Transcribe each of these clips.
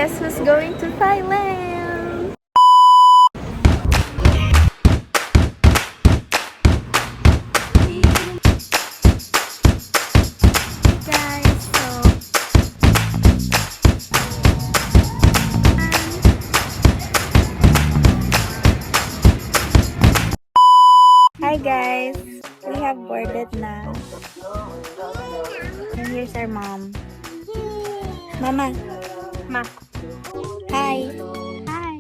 Guess who's going to Thailand? Guys, hi guys, we have boarded na. And here's our mom. Mama. Ma. Hi. Hi.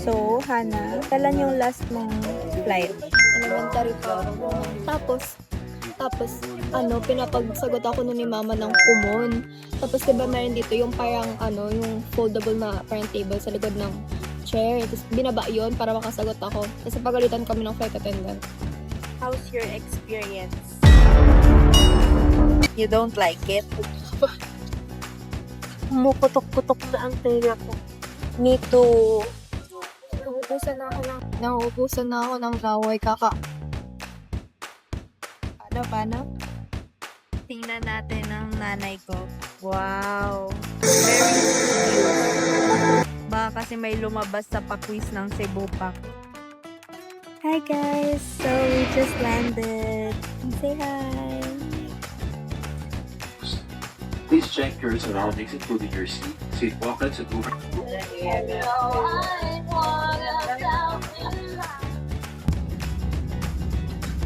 So, Hana, kailan yung last mong flight? Elementary pa. Tapos, pinapagsagot ako nun ni mama ng kumon. Tapos, diba meron dito yung parang, yung foldable na parang table sa likod ng chair. Tapos, binaba yun para makasagot ako. Tapos, pagalitan kami ng flight attendant. How's your experience? You don't like it? Kumukutok-kutok na ang tenga ko. Me too. Nauubusan na ako ng laway, kaka. Paano? Tingnan natin ang nanay ko. Wow! Very cute. Baka kasi may lumabas sa pakwiz ng Cebu Pack. Hi guys! So, we just landed. Say hi! Please check your surroundings, including your seat pockets, and over.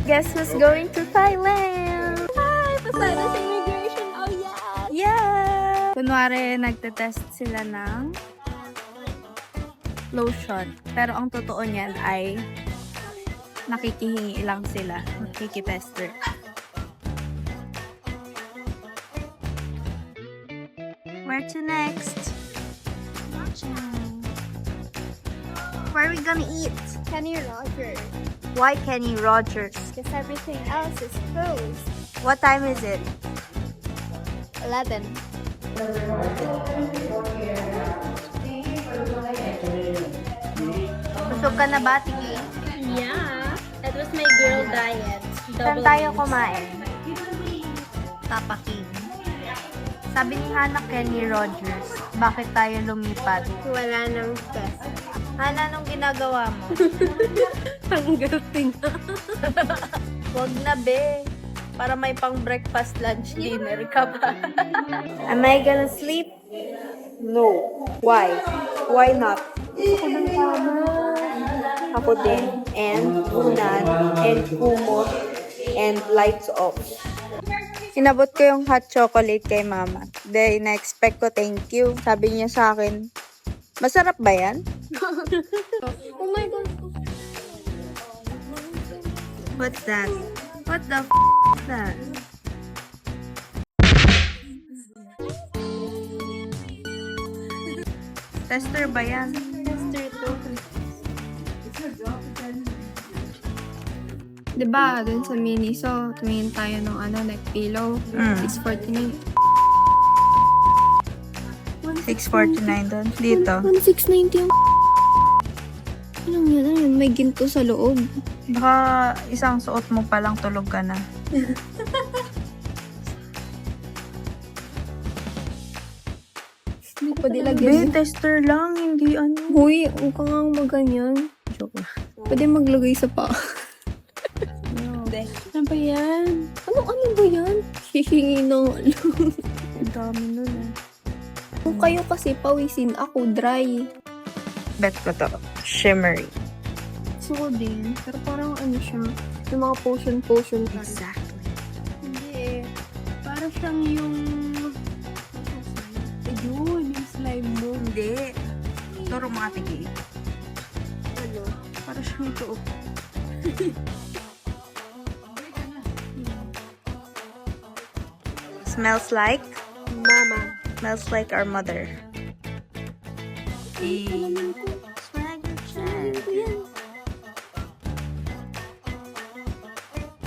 Guess who's going to Thailand? Ay, pasada sa immigration. Oh, yeah! Yeah! Kunwari, nagtetest sila ng lotion. Pero ang totoo niyan ay nakikihingi lang sila. Nakikitester. Where to next? Where are we gonna eat? Kenny Rogers. Why Kenny Rogers? Because everything else is closed. What time is it? 11. Busog ka na ba, Tiki? Yeah. That was my girl diet. Saan tayo kumain? Papa King. Sabi ni Hana Kenny Rogers, bakit tayo lumipat? Wala nang stress. Hana, anong ginagawa mo? Panggating na. Wag na, be. Para may pang breakfast, lunch, dinner ka pa. Am I gonna sleep? No. Why? Why not? Gusto ko ng kama. Ako din. And unan. And kumot. And lights off. Inabot ko yung hot chocolate kay mama. Then, na-expect ko thank you. Sabi niya sa akin, masarap ba yan? Oh my God. What's that? What the is that? Tester ba yan? Tester to. Diba, dun sa Miniso, tumingin tayo ng neck pillow. 649. 649 doon. Dito. 1690 yung Anong yan? May ginto sa loob. Baka isang suot mo palang tulog ka na. Hindi pa Be, dilagyan. tester lang. Hindi ano. Huy, huwag ka nga maganyan. Joke lang. Pwede maglagay sa paa. Hindi. Ano ba yan? Ano ba yan? Hihingi ng Ang dami nun eh. Kung kayo kasi pawisin, ako dry. Bet ko to. Shimmery. Gusto ko din. Pero parang siya. Yung mga potion. Exactly. Hindi eh. Para siyang yung... Ayun, yung slime mo. Hindi. Turo mga tigi. Ano? Para siyang ito. Smells like? Mama. Smells like our mother.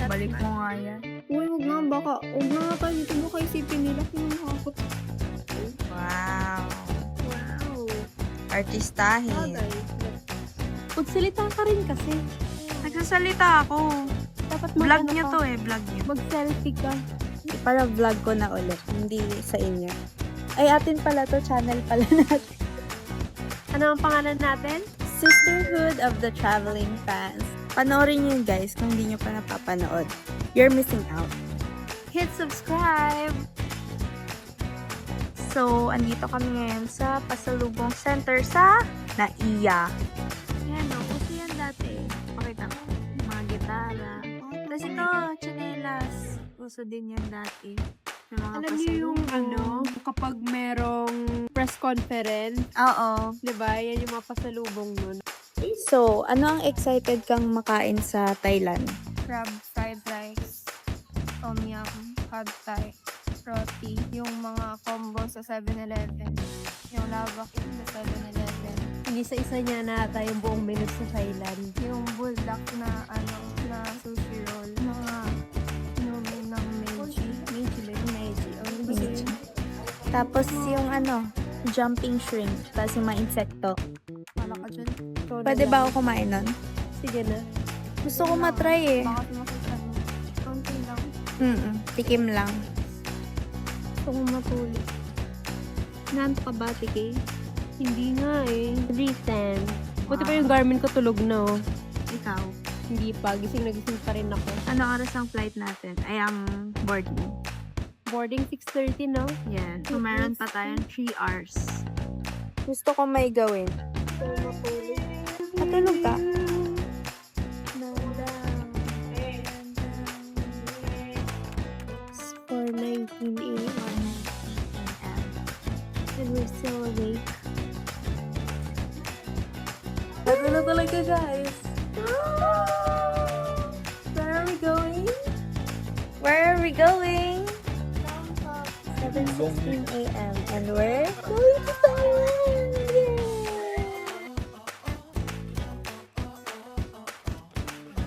Balik mo nga yan. Uy, huwag nga. Huwag nga tayo dito. Baka isipin nila kung nakakot. Wow. Wow. Artistahin. Pagsalita ka rin kasi. Nagsasalita ako. Dapat Vlog niyo to eh. Vlog niyo. Mag-selfie ka. Para vlog ko na ulit. Hindi sa inyo. Ay, atin pala to. Channel pala natin. Ano ang pangalan natin? Sisterhood of the Traveling Fans. Panoorin nyo yun, guys, kung hindi nyo pa napapanood. You're missing out. Hit subscribe! So, andito kami ngayon sa Pasalubong Center sa Naiya. Yan, no? Uso yan dati. Pakita ko. Mga gitara. Tapos ito, tsinelas. Uso din yan dati. Yung mga Alam niyo yung pasalubong. kapag merong press conference, Oo. di ba? Yan yung mga pasalubong nun. So, ano ang excited kang makain sa Thailand? Crab fried rice, tom yum, pad thai, roti, yung mga combo sa 7-Eleven, yung lava cake sa 7-Eleven, Isa-isa niya nata yung buong menu sa Thailand. yung buldak na na sushi roll, mga inumin ng meiji, Meiji. Tapos yung jumping shrimp. Tapos yung mga insekto. wala ka dyan. Pwede ba ako kumain nun? Sige na. Gusto ko matry eh. Baka tumakitan. Konti lang. Tikim lang. Gusto kong matuli. Nanto ka ba, Tiki? Hindi nga eh. Recent. Buti pa yung Garmin ko tulog na oh. Ikaw. Hindi pa. Gising pa rin ako. Ano oras ang flight natin? Ay, ang boarding. Boarding 6:30 no? Yan. So, meron pa tayong 3 hours. Gusto ko may gawin. Matulog ka? It's 4:19 a.m. And we're still awake. Matulog talaga, guys. Where are we going? Where are we going? 7:16 a.m. And we're going to